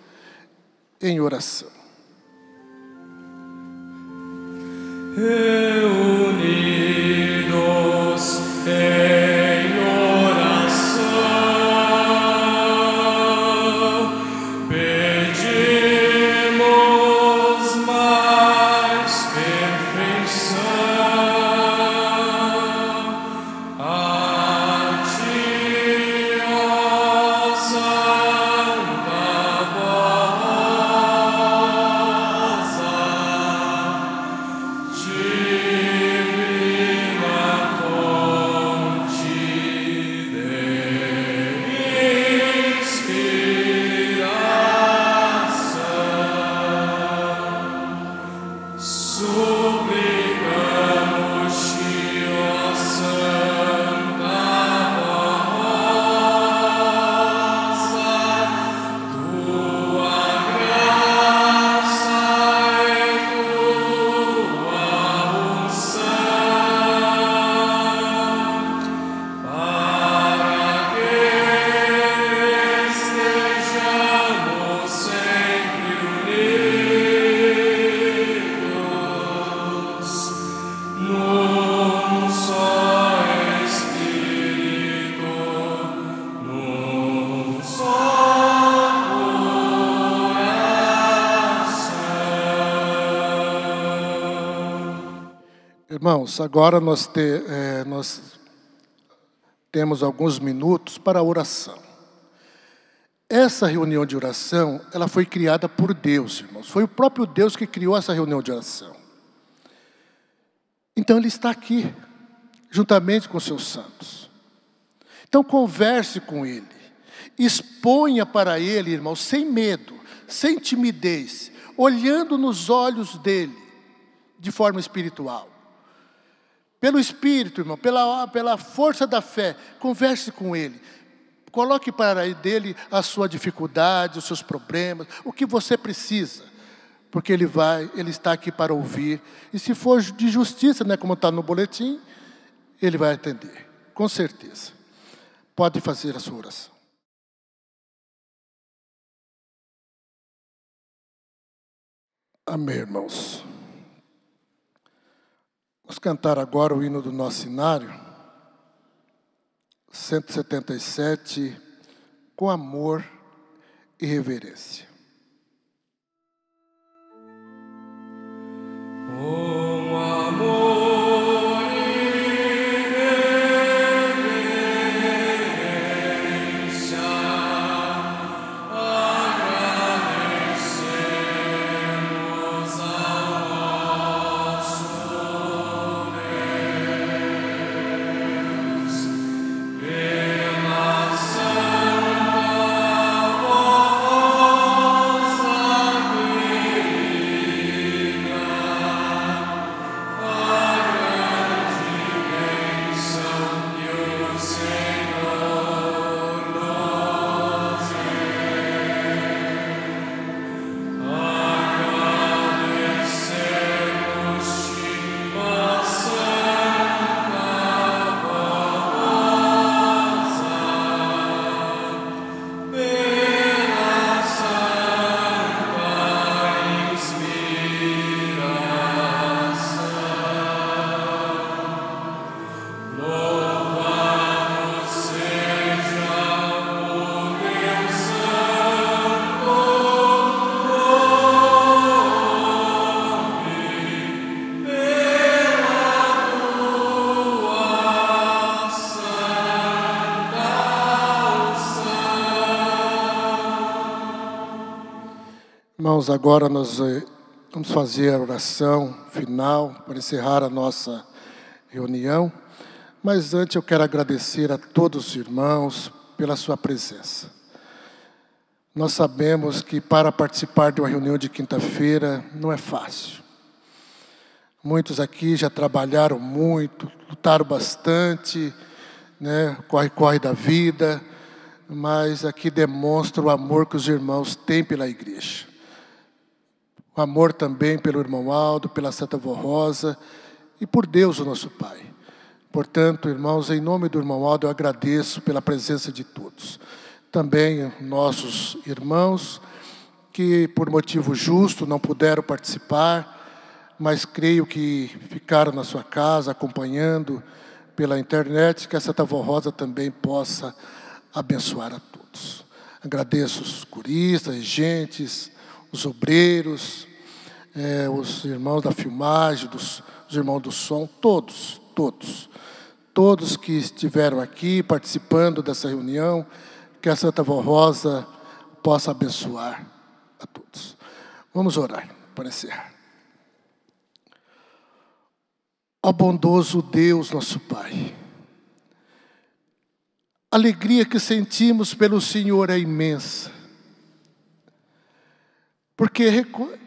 em oração. Reunidos em oração, pedimos mais perfeição a Ti, ó Santa Vó Rosa. Irmãos, agora nós temos alguns minutos para a oração. Essa reunião de oração, ela foi criada por Deus, irmãos. Foi o próprio Deus que criou essa reunião de oração. Então Ele está aqui, juntamente com os seus santos. Então converse com Ele. Exponha para Ele, irmãos, sem medo, sem timidez, olhando nos olhos dEle, de forma espiritual. Pelo Espírito, irmão, pela força da fé, converse com Ele. Coloque para dele a sua dificuldade, os seus problemas, o que você precisa. Porque Ele está aqui para ouvir. E se for de justiça, né, como está no boletim, Ele vai atender, com certeza. Pode fazer a sua oração. Amém, irmãos. Vamos cantar agora o hino do nosso cenário, 177, com amor e reverência. Com amor e reverência, agradecemos ao nosso Deus pela santa vossa querida, a grande bênção que o Senhor nos agradecemos-te, ó Santa Rosa, pela santa inspiração. Louvado seja o Deus Santo nome pela tua santa unção. Irmãos, agora nós vamos fazer a oração final para encerrar a nossa reunião. Mas antes eu quero agradecer a todos os irmãos pela sua presença. Nós sabemos que para participar de uma reunião de quinta-feira não é fácil. Muitos aqui já trabalharam muito, lutaram bastante, né? Corre da vida, mas aqui demonstra o amor que os irmãos têm pela igreja. O amor também pelo irmão Aldo, pela Santa Vó Rosa e por Deus, o nosso Pai. Portanto, irmãos, em nome do irmão Aldo, eu agradeço pela presença de todos. Também nossos irmãos que, por motivo justo, não puderam participar, mas creio que ficaram na sua casa, acompanhando pela internet, que a Santa Vó Rosa também possa abençoar a todos. Agradeço os coristas, regentes, os obreiros, os irmãos da filmagem, os irmãos do som, todos que estiveram aqui participando dessa reunião, que a Santa Vó Rosa possa abençoar a todos. Vamos orar para encerrar. Ó bondoso Deus, nosso Pai, a alegria que sentimos pelo Senhor é imensa, porque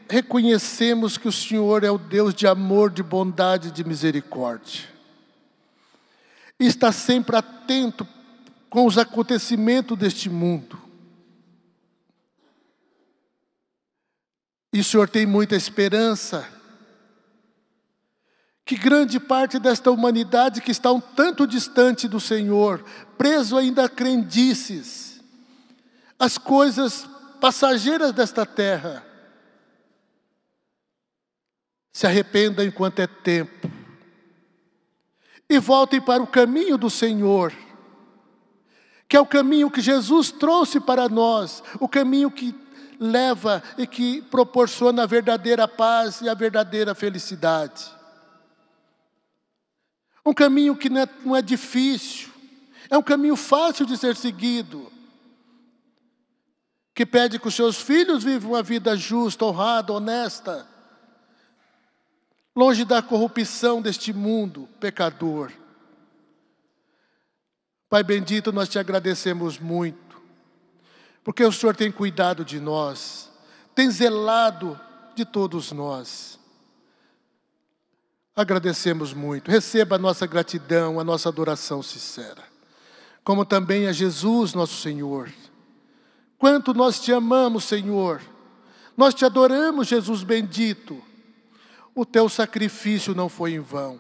reconhecemos que o Senhor é o Deus de amor, de bondade e de misericórdia. E está sempre atento com os acontecimentos deste mundo. E o Senhor tem muita esperança que grande parte desta humanidade que está um tanto distante do Senhor, preso ainda a crendices, as coisas passageiras desta terra, se arrependam enquanto é tempo e voltem para o caminho do Senhor, que é o caminho que Jesus trouxe para nós, o caminho que leva e que proporciona a verdadeira paz e a verdadeira felicidade. Um caminho que não é difícil, é um caminho fácil de ser seguido, que pede que os seus filhos vivam uma vida justa, honrada, honesta, longe da corrupção deste mundo pecador. Pai bendito, nós te agradecemos muito, porque o Senhor tem cuidado de nós, tem zelado de todos nós. Agradecemos muito. Receba a nossa gratidão, a nossa adoração sincera, como também a Jesus, nosso Senhor. Quanto nós te amamos, Senhor. Nós te adoramos, Jesus bendito. O teu sacrifício não foi em vão,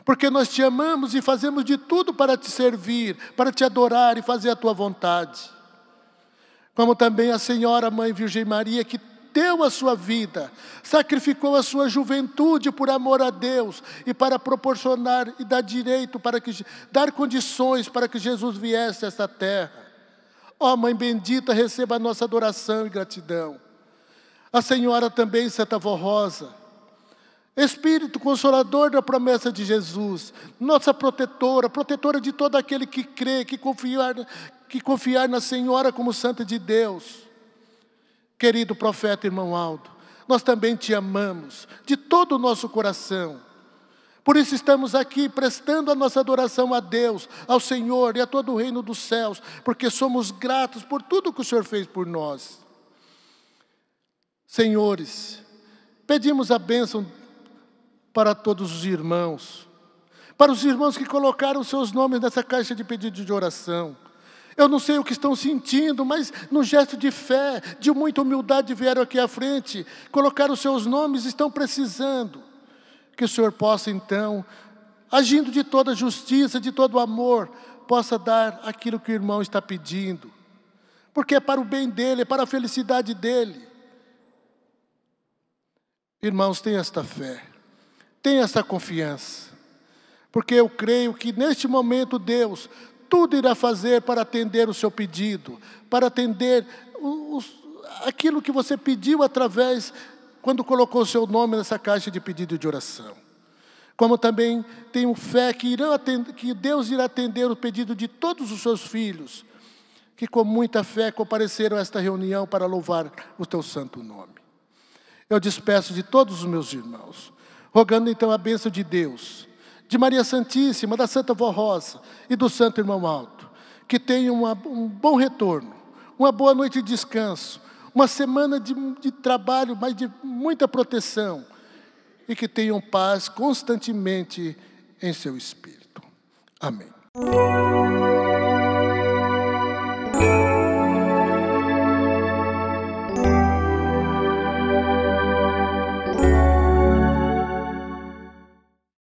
porque nós te amamos e fazemos de tudo para te servir, para te adorar e fazer a tua vontade. Como também a Senhora Mãe Virgem Maria, que deu a sua vida, sacrificou a sua juventude por amor a Deus e para proporcionar e dar direito, dar condições para que Jesus viesse a esta terra. Ó Mãe bendita, receba a nossa adoração e gratidão. A Senhora também, Santa Vó Rosa, Espírito Consolador da promessa de Jesus, nossa protetora, protetora de todo aquele que crê, que confiar na Senhora como Santa de Deus. Querido profeta irmão Aldo, nós também te amamos de todo o nosso coração. Por isso estamos aqui prestando a nossa adoração a Deus, ao Senhor e a todo o reino dos céus, porque somos gratos por tudo que o Senhor fez por nós. Senhores, pedimos a bênção para todos os irmãos, para os irmãos que colocaram seus nomes nessa caixa de pedido de oração. Eu não sei o que estão sentindo, mas no gesto de fé, de muita humildade vieram aqui à frente, colocaram os seus nomes, estão precisando. Que o Senhor possa então, agindo de toda justiça, de todo amor, possa dar aquilo que o irmão está pedindo. Porque é para o bem dele, é para a felicidade dele. Irmãos, tenham esta fé, tenham esta confiança. Porque eu creio que neste momento Deus tudo irá fazer para atender o seu pedido, para atender aquilo que você pediu quando colocou o seu nome nessa caixa de pedido de oração. Como também tenho fé que Deus irá atender o pedido de todos os seus filhos, que com muita fé compareceram a esta reunião para louvar o teu santo nome. Eu despeço de todos os meus irmãos, rogando então a bênção de Deus, de Maria Santíssima, da Santa Vó Rosa e do Santo Irmão Aldo, que tenham um bom retorno, uma boa noite de descanso, uma semana de trabalho, mas de muita proteção, e que tenham paz constantemente em seu espírito. Amém.